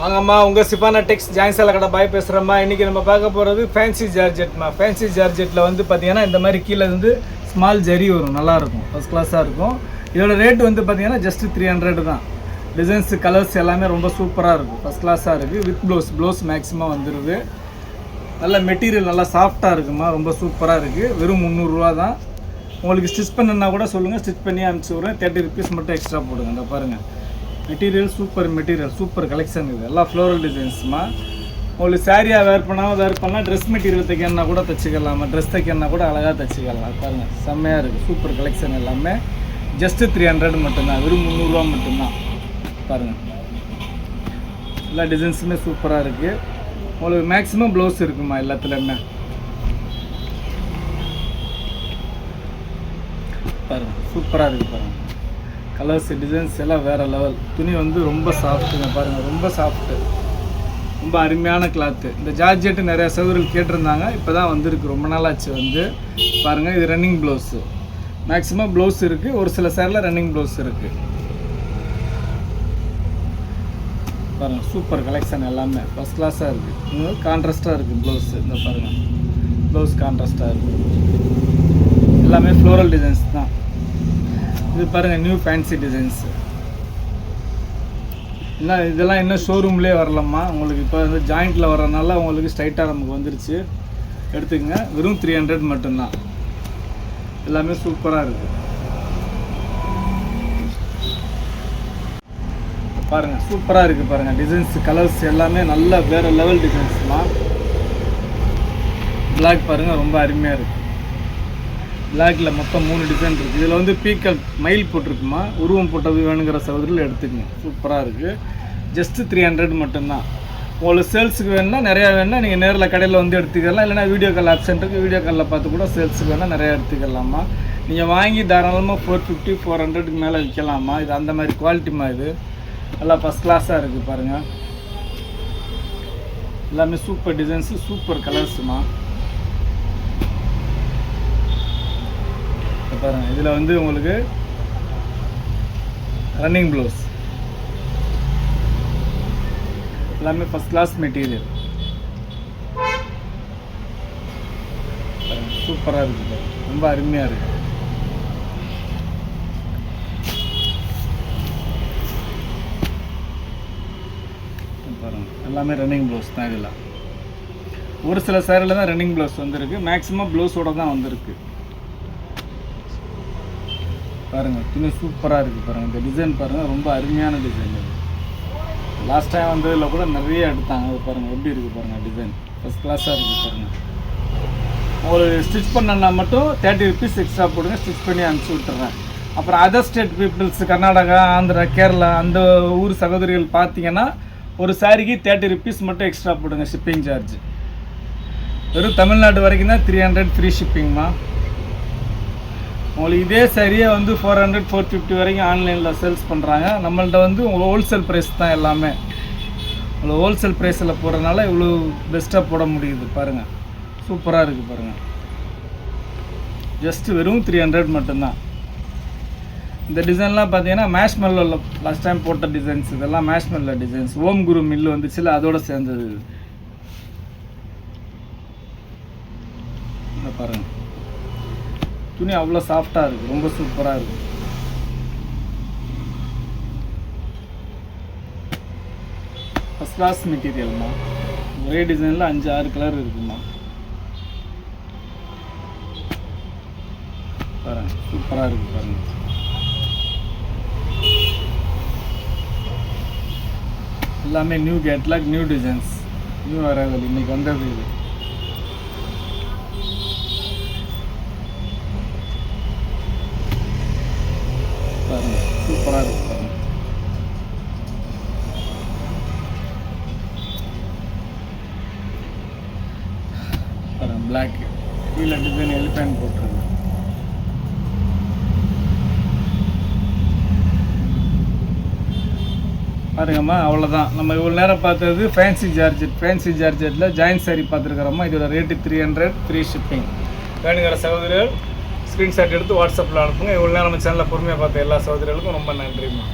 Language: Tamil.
வாங்கம்மா உங்கள் சிப்பானா டெக்ஸ் ஜாயின் சேலை கடை பாய் பேசுகிறேம்மா. இன்றைக்கி நம்ம பார்க்க போகிறது ஃபேன்சி ஜார்ஜெட்மா. ஃபேன்சி ஜார்ஜெட்டில் வந்து பார்த்திங்கன்னா இந்த மாதிரி கீழே வந்து ஸ்மால் ஜரி வரும், நல்லாயிருக்கும், ஃபஸ்ட் கிளாஸாக இருக்கும். இதோட ரேட் வந்து பார்த்திங்கன்னா ஜஸ்ட்டு 300 தான். டிசைன்ஸு கலர்ஸ் எல்லாமே ரொம்ப சூப்பராக இருக்கும், ஃபஸ்ட் கிளாஸாக இருக்குது. வித் ப்ளவுஸ் மேக்ஸிமம் வந்துடுது. நல்ல மெட்டீரியல் நல்லா சாஃப்டாக இருக்குமா, ரொம்ப சூப்பராக இருக்குது. வெறும் 300 ரூபா தான். உங்களுக்கு ஸ்டிச் பண்ணுன்னா கூட சொல்லுங்கள், ஸ்டிச் பண்ணி அனுப்பிச்சி விட்றேன். 30 rupees மட்டும் எக்ஸ்ட்ரா போடுங்க. இந்த பாருங்கள், மெட்டீரியல் சூப்பர் கலெக்ஷன். இது எல்லாம் ஃப்ளோரல் டிசைன்ஸுமா. உங்களுக்கு சாரியாக வேர் பண்ணலாம். ட்ரெஸ் மெட்டீரியல் தைக்கணுன்னா கூட தைச்சிக்கலாமா, ட்ரெஸ் தைக்கணுன்னா கூட அழகாக தைச்சிக்கலாம். பாருங்கள், செம்மையாக இருக்குது, சூப்பர் கலெக்ஷன் எல்லாமே. ஜஸ்ட்டு 300 மட்டும்தான், வெறும் 300 ரூபா மட்டும்தான். பாருங்கள், எல்லா டிசைன்ஸுமே சூப்பராக இருக்குது. உங்களுக்கு மேக்ஸிமம் ப்ளவுஸ் இருக்குமா எல்லாத்துலேயுமே. பாருங்கள், சூப்பராக இருக்குது. பாருங்கள், கலர்ஸ் டிசைன்ஸ் எல்லாம் வேறு லெவல். துணி வந்து ரொம்ப சாஃப்ட்டுங்க. பாருங்கள், ரொம்ப சாஃப்ட்டு, ரொம்ப அருமையான கிளாத்து. இந்த ஜார்ஜெட்டு நிறையா சகோதரர்கள் கேட்டிருந்தாங்க, இப்போ தான் வந்திருக்கு, ரொம்ப நாளாச்சு வந்து. பாருங்கள், இது ரன்னிங் ப்ளவுஸு. மேக்ஸிமம் ப்ளவுஸ் இருக்குது, ஒரு சில சேரில் ரன்னிங் ப்ளவுஸ் இருக்குது. பாருங்கள், சூப்பர் கலெக்ஷன் எல்லாமே ஃபஸ்ட் கிளாஸாக இருக்குது. கான்ட்ராஸ்ட்டாக இருக்குது ப்ளவுஸு. இந்த பாருங்கள், ப்ளவுஸ் கான்ட்ராஸ்ட்டாக இருக்குது. எல்லாமே ஃப்ளோரல் டிசைன்ஸ் தான். இது பாருங்கள், நியூ ஃபேன்சி டிசைன்ஸு. இதெல்லாம் இன்னும் ஷோரூம்லேயே வரலாமா. உங்களுக்கு இப்போ வந்து ஜாயிண்ட்டில் வரனால உங்களுக்கு ஸ்ட்ரைட்டாக நமக்கு வந்துருச்சு. எடுத்துக்கங்க, வெறும் 300 மட்டும்தான். எல்லாமே சூப்பராக இருக்குது. பாருங்கள், சூப்பராக இருக்குது. பாருங்கள், டிசைன்ஸ் கலர்ஸ் எல்லாமே நல்ல வேறு லெவல் டிசைன்ஸ்லாம். பிளாக் பாருங்கள், ரொம்ப அருமையாக இருக்குது. பிளாக்கில் மொத்தம் 3 டிசைன் இருக்குது. இதில் வந்து பீக்கல் மயில் போட்டிருக்குமா, உருவம் போட்டது வேணுங்கிற சகோதரில் எடுத்துக்கங்க. சூப்பராக இருக்குது. ஜஸ்ட்டு 300 மட்டும்தான். உங்களுக்கு சேல்ஸுக்கு வேணுன்னா, நிறையா வேணுன்னா நீங்கள் நேரில் கடையில் வந்து எடுத்துக்கலாம். இல்லைனா வீடியோ கால் ஆப்ஷன் இருக்குது, வீடியோ காலில் பார்த்து கூட சேல்ஸுக்கு வேணால் நிறையா எடுத்துக்கலாமா. நீங்கள் வாங்கி தாராளமாக 450 400க்கு மேலே விற்கலாமா. இது அந்த மாதிரி குவாலிட்டிமா. இது நல்லா ஃபஸ்ட் கிளாஸாக இருக்குது. பாருங்கள், எல்லாமே சூப்பர் டிசைன்ஸு, சூப்பர் கலர்ஸுமா. பாருங்கள், இதில் வந்து உங்களுக்கு ரன்னிங் ப்ளவுஸ் எல்லாமே ஃபஸ்ட் கிளாஸ் மெட்டீரியல். சூப்பராக இருக்குது, ரொம்ப அருமையாக இருக்குது. பாருங்கள், எல்லாமே ரன்னிங் ப்ளவுஸ் தான். இதெல்லாம் ஒரு சில சேரில் தான் ரன்னிங் ப்ளவுஸ் வந்திருக்கு, மேக்ஸிமம் ப்ளவுஸோடு தான் வந்திருக்கு. பாருங்கள், துணி சூப்பராக இருக்குது. பாருங்கள், இந்த டிசைன் பாருங்கள், ரொம்ப அருமையான டிசைன். இது லாஸ்ட் டைம் வந்ததில் கூட நிறைய எடுத்தாங்க. அது பாருங்கள், எப்படி இருக்குது பாருங்கள், டிசைன் ஃபஸ்ட் கிளாஸாக இருக்குது. பாருங்கள், உங்களுக்கு ஸ்டிச் பண்ணனா மட்டும் 30 rupees எக்ஸ்ட்ரா போடுங்க, ஸ்டிச் பண்ணி அனுப்பிச்சி விட்டுறேன். அப்புறம் other state peoples, Karnataka, Andhra, Kerala அந்த ஊர் சகோதரிகள் பார்த்தீங்கன்னா ஒரு சாரிக்கு 30 rupees மட்டும் எக்ஸ்ட்ரா போடுங்க, ஷிப்பிங் சார்ஜ். வெறும் தமிழ்நாடு வரைக்கும் தான் 300 ஃப்ரீ ஷிப்பிங்மா. உங்களுக்கு இதே சரியாக வந்து 400 450 வரைக்கும் ஆன்லைனில் சேல்ஸ் பண்ணுறாங்க. நம்மள்ட்ட வந்து உங்களுக்கு ஹோல்சேல் ப்ரைஸ் தான் எல்லாமே. உங்களுக்கு ஹோல்சேல் ப்ரைஸில் போடுறதுனால இவ்வளோ பெஸ்ட்டாக போட முடியுது. பாருங்கள், சூப்பராக இருக்குது. பாருங்கள், ஜஸ்ட்டு வெறும் 300 மட்டும்தான். இந்த டிசைன்லாம் பார்த்தீங்கன்னா மேஷ்மெல்லோ லாஸ்ட் டைம் போட்ட டிசைன்ஸ். இதெல்லாம் மேஷ்மெல்லோ டிசைன்ஸ். ஓம் குரு மில்லு வந்துச்சுல, அதோடு சேர்ந்தது. இந்த பாருங்கள், துணி அவ்வளோ சாஃப்டாக இருக்குது, ரொம்ப சூப்பராக இருக்குது. ஃபஸ்ட் கிளாஸ் மெட்டீரியல்மா. ஒரே டிசைனில் 5-6 கலர் இருக்குமா. பாருங்கள், சூப்பராக இருக்குது. பாருங்கள், எல்லாமே new catalogue, new designs, new arrival. இன்றைக்கி வந்தது இது. பாருங்கள், சூப்பராக இருக்குது. பாருங்கள், பாருங்கள், பிளாக் கீழே டிசைன் எலிஃபேண்ட் போட்டுருக்கு. பாருங்கம்மா, அவ்வளோதான். நம்ம இவ்வளோ நேரம் பார்த்தது ஃபேன்சி ஜார்ஜெட்டில் ஜாயின்ட் சாரி பார்த்துருக்குறோம்மா. இதோட ரேட்டு 300 ஃப்ரீ ஷிப்பிங். வேணுங்கிற சகோதரர்கள் ஸ்க்ரீன்ஷாட் எடுத்து வாட்ஸ்அப்பில் அனுப்புங்க. இவ்வளோ நேரம் நம்ம சேனலில் பொறுமையாக பார்த்த எல்லா சகோதரிகளுக்கும் ரொம்ப நன்றிம்மா.